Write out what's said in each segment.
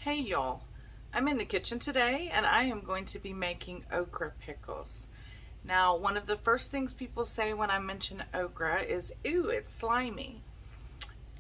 Hey y'all, I'm in the kitchen today and I am going to be making okra pickles. Now, one of the first things people say when I mention okra is, ooh, it's slimy.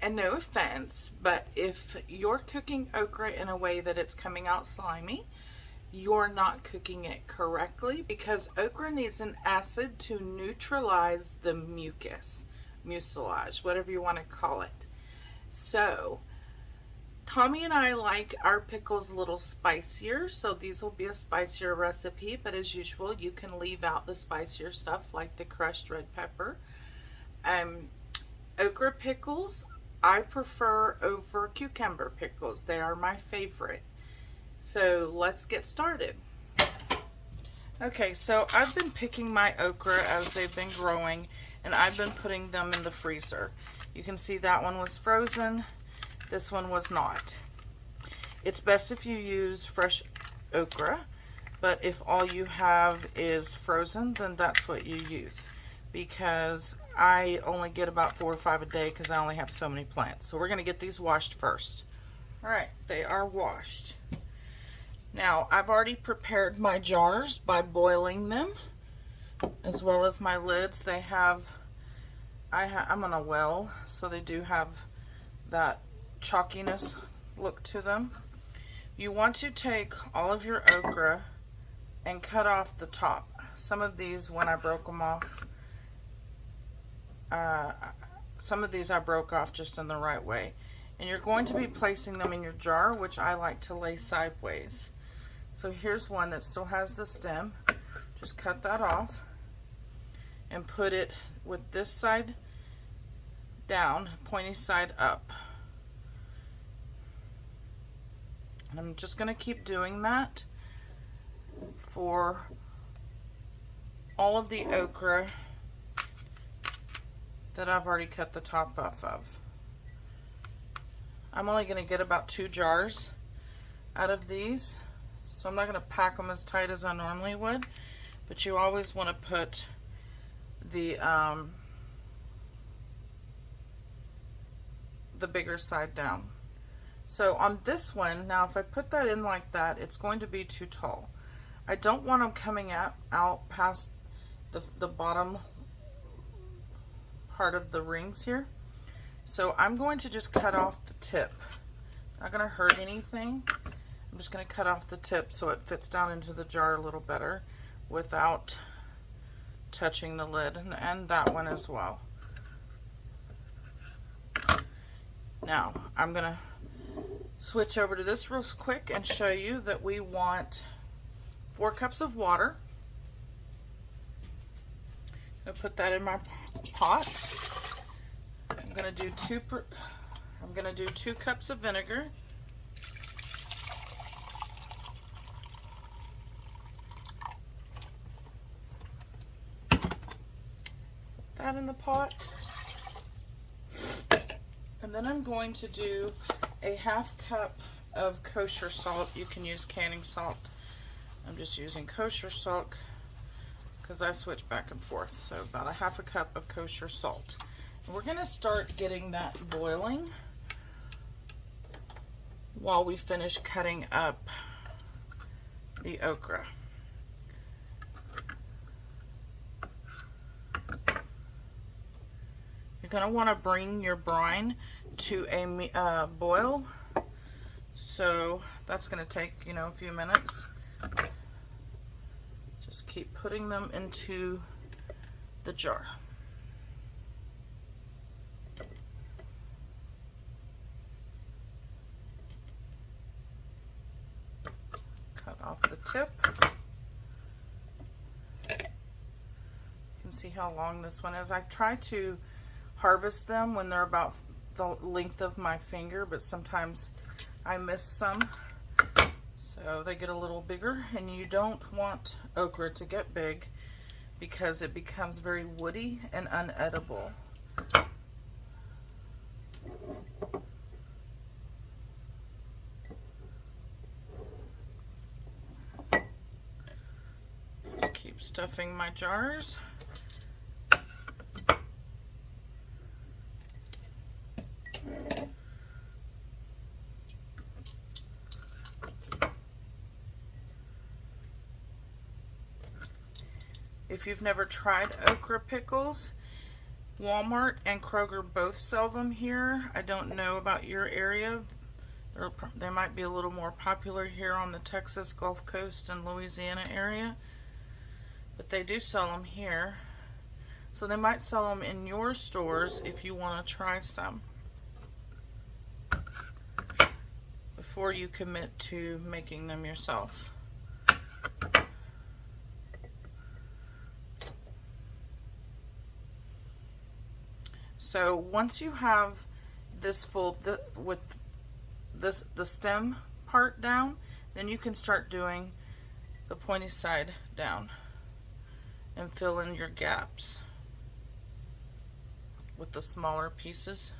And no offense, but if you're cooking okra in a way that it's coming out slimy, you're not cooking it correctly, because okra needs an acid to neutralize the mucilage, whatever you want to call it. So Tommy and I like our pickles a little spicier, so these will be a spicier recipe, but as usual, you can leave out the spicier stuff like the crushed red pepper. Okra pickles, I prefer over cucumber pickles. They are my favorite. So let's get started. Okay, so I've been picking my okra as they've been growing, and I've been putting them in the freezer. You can see that one was frozen. This one was not. It's best if you use fresh okra, but if all you have is frozen, then that's what you use, because I only get about 4 or 5 a day because I only have so many plants. So we're going to get these washed first. All right, they are washed. Now, I've already prepared my jars by boiling them, as well as my lids. They have, I'm on a well, so they do have that chalkiness look to them. You want to take all of your okra and cut off the top. Some of these, when I broke them off, some of these I broke off just in the right way. And you're going to be placing them in your jar, which I like to lay sideways. So here's one that still has the stem. Just cut that off and put it with this side down, pointy side up. And I'm just going to keep doing that for all of the okra that I've already cut the top off of. I'm only going to get about 2 jars out of these, so I'm not going to pack them as tight as I normally would, but you always want to put the bigger side down. So on this one, now if I put that in like that, it's going to be too tall. I don't want them coming out past the bottom part of the rings here. So I'm going to just cut off the tip. Not going to hurt anything. I'm just going to cut off the tip so it fits down into the jar a little better without touching the lid, and that one as well. Now I'm going to switch over to this real quick and show you that we want 4 cups of water. I'll put that in my pot. I'm gonna do 2 cups of vinegar. Put that in the pot. And then I'm going to do a 1/2 cup of kosher salt. You can use canning salt. I'm just using kosher salt because I switch back and forth. So about a 1/2 cup of kosher salt. And we're going to start getting that boiling while we finish cutting up the okra. You're going to want to bring your brine to a boil, so that's going to take, a few minutes. Just keep putting them into the jar. Cut off the tip. You can see how long this one is. I try to harvest them when they're about the length of my finger, but sometimes I miss some, so they get a little bigger. And you don't want okra to get big because it becomes very woody and unedible. Just keep stuffing my jars. If you've never tried okra pickles, Walmart and Kroger both sell them here. I don't know about your area. They might be a little more popular here on the Texas Gulf Coast and Louisiana area, but they do sell them here. So they might sell them in your stores if you want to try some before you commit to making them yourself. So once you have this full with the stem part down, then you can start doing the pointy side down and fill in your gaps with the smaller pieces.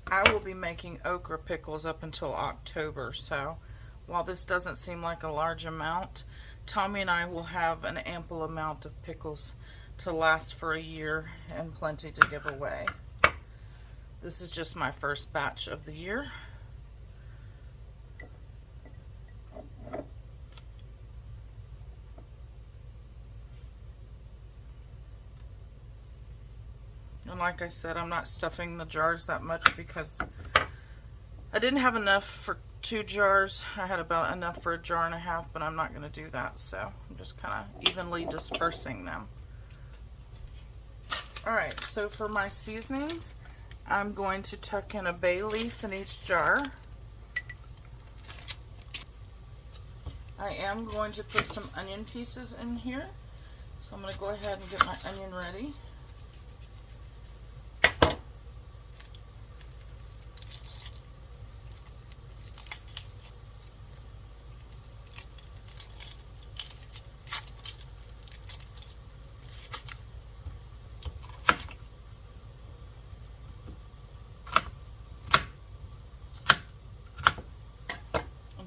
I will be making okra pickles up until October, so while this doesn't seem like a large amount, Tommy and I will have an ample amount of pickles to last for a year and plenty to give away. This is just my first batch of the year. And like I said, I'm not stuffing the jars that much because I didn't have enough for 2 jars. I had about enough for 1.5 jars, but I'm not going to do that. So I'm just kind of evenly dispersing them. Alright, so for my seasonings, I'm going to tuck in a bay leaf in each jar. I am going to put some onion pieces in here. So I'm going to go ahead and get my onion ready.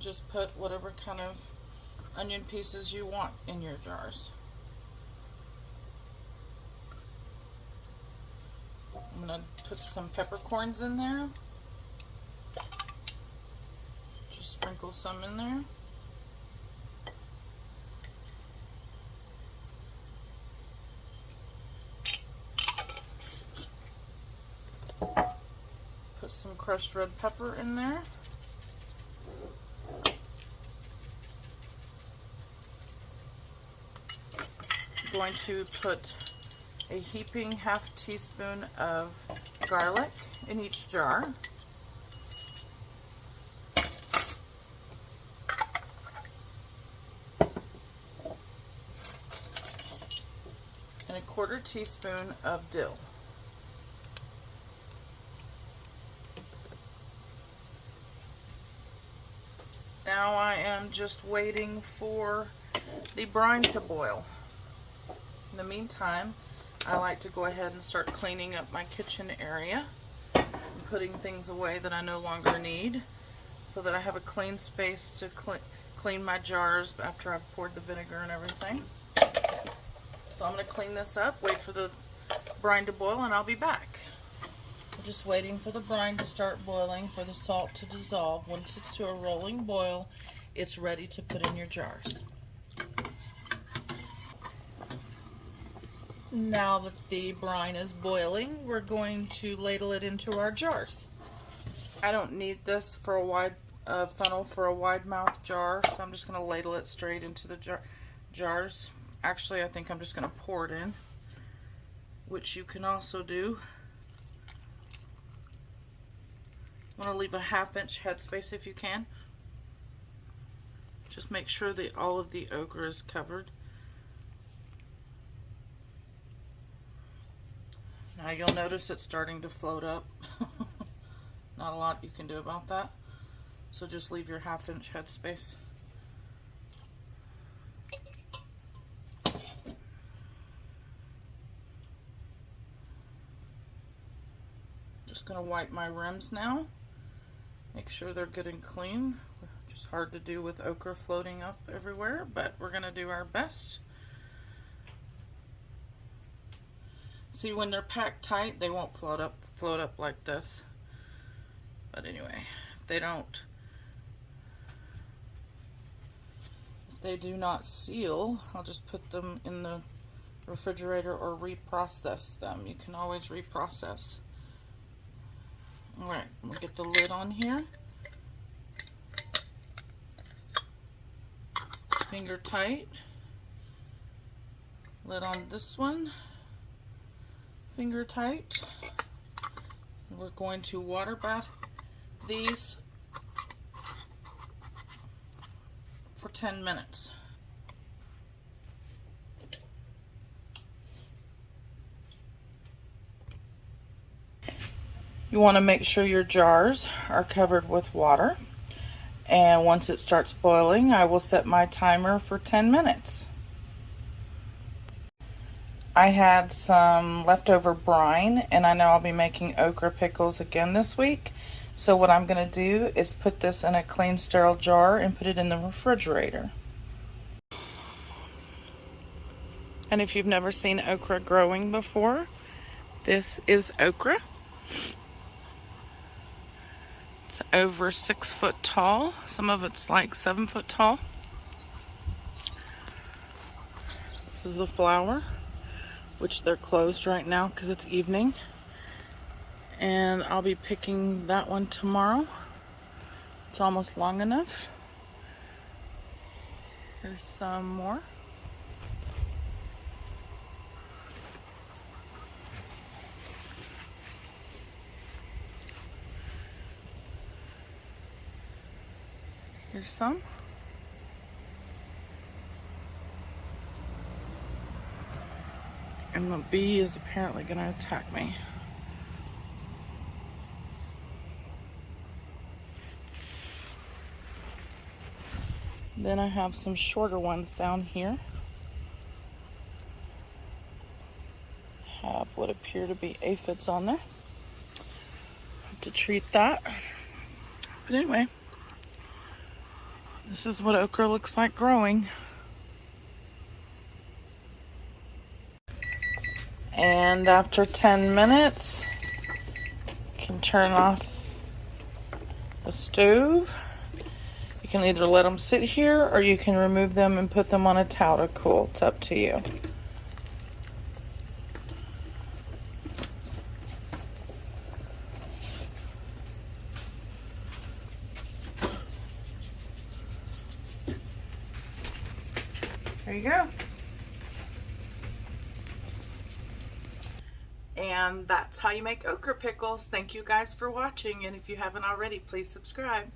Just put whatever kind of onion pieces you want in your jars. I'm going to put some peppercorns in there. Just sprinkle some in there. Put some crushed red pepper in there. Going to put a heaping ½ teaspoon of garlic in each jar. And a ¼ teaspoon of dill. Now I am just waiting for the brine to boil. In the meantime, I like to go ahead and start cleaning up my kitchen area and putting things away that I no longer need so that I have a clean space to clean my jars after I've poured the vinegar and everything. So I'm going to clean this up, wait for the brine to boil, and I'll be back. I'm just waiting for the brine to start boiling, for the salt to dissolve. Once it's to a rolling boil, it's ready to put in your jars. Now that the brine is boiling, we're going to ladle it into our jars. I don't need this for a wide funnel for a wide mouth jar, so I'm just going to ladle it straight into the jars. Actually, I think I'm just going to pour it in, which you can also do. I'm going to leave a ½ inch headspace if you can. Just make sure that all of the okra is covered. Now you'll notice it's starting to float up. Not a lot you can do about that. So just leave your ½ inch headspace. Just gonna wipe my rims now. Make sure they're good and clean. Just hard to do with okra floating up everywhere, but we're gonna do our best. See, when they're packed tight, they won't float up like this. But anyway, if they do not seal, I'll just put them in the refrigerator or reprocess them. You can always reprocess. All right, we'll get the lid on here. Finger tight. Lid on this one. Finger tight. We're going to water bath these for 10 minutes. You want to make sure your jars are covered with water. And once it starts boiling, I will set my timer for 10 minutes. I had some leftover brine, and I know I'll be making okra pickles again this week. So what I'm going to do is put this in a clean, sterile jar and put it in the refrigerator. And if you've never seen okra growing before, this is okra. It's over 6 foot tall. Some of it's like 7 foot tall. This is the flower, which they're closed right now because it's evening. And I'll be picking that one tomorrow. It's almost long enough. Here's some more. Here's some. And the bee is apparently going to attack me. Then I have some shorter ones down here. Have what appear to be aphids on there. Have to treat that. But anyway, this is what okra looks like growing. And after 10 minutes, you can turn off the stove. You can either let them sit here or you can remove them and put them on a towel to cool. It's up to you. There you go. And that's how you make okra pickles. Thank you guys for watching, and if you haven't already, please subscribe.